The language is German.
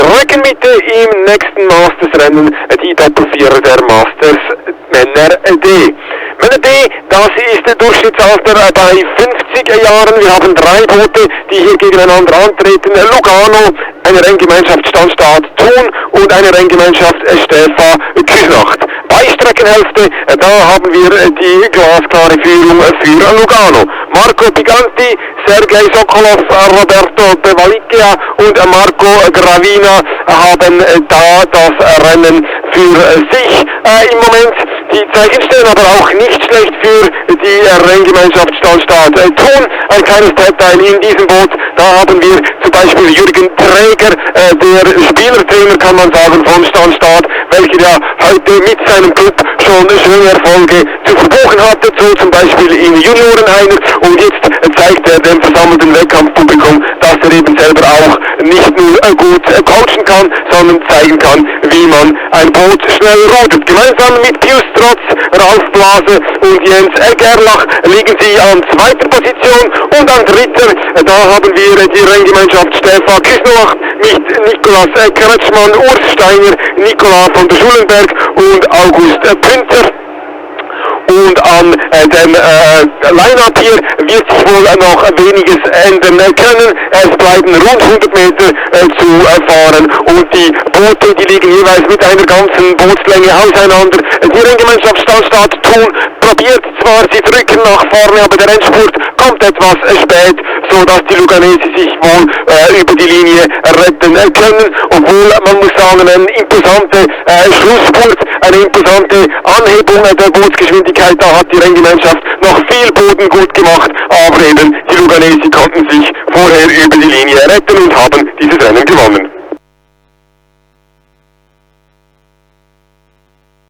Rückenmitte im nächsten Masters-Rennen, die Doppelvierer der Masters Männer D. Männer D, das ist der Durchschnittsalter bei 50 Jahren. Wir haben 3 Boote, die hier gegeneinander antreten. Lugano, eine Renngemeinschaft Standstaat Thun und eine Renngemeinschaft Stäfa Küsnacht. Bei Streckenhälfte, da haben wir die glasklare Führung für Lugano. Marco Piganti, Sergei Sokolov, Roberto Bevalicchia und Marco Gravina haben da das Rennen für sich im Moment. Die Zeichen stehen aber auch nicht schlecht für die Renngemeinschaft Standstaat Thun. Ein kleines Detail in diesem Boot, da haben wir zum Beispiel Jürgen Träger, der Spielertrainer kann man sagen von Standstaat, welcher ja heute mit seinem Club schon schöne Erfolge zu verbuchen hatte, so zum Beispiel in Junioren einer, und jetzt zeigt er dem versammelten Wettkampfpublikum, dass er eben selber auch nicht nur gut coachen kann, sondern zeigen kann, wie man ein Boot schnell rudert. Gemeinsam mit Pius Trotz, Ralf Blase und Jens Gerlach liegen sie an 2. Position, und an 3. da haben wir die Renngemeinschaft Stäfa Küsnacht mit Nikolaus Kretschmann, Urs Steiner, Nikola von der Schulenberg und August Pünter. Und an dem Line-Up hier wird sich wohl noch weniges ändern können. Es bleiben rund 100 Meter zu fahren, und die Boote, die liegen jeweils mit einer ganzen Bootslänge auseinander. Die Renngemeinschaft Standstaat Thun probiert zwar, sie drücken nach vorne, aber der Endspurt kommt etwas spät, so dass die Luganesi sich wohl über die Linie retten können, obwohl man muss sagen, eine imposante Schlussspurt, eine imposante Anhebung der Bootsgeschwindigkeit, da hat die Renngemeinschaft noch viel Boden gut gemacht, aber eben die Luganesi konnten sich vorher über die Linie retten und haben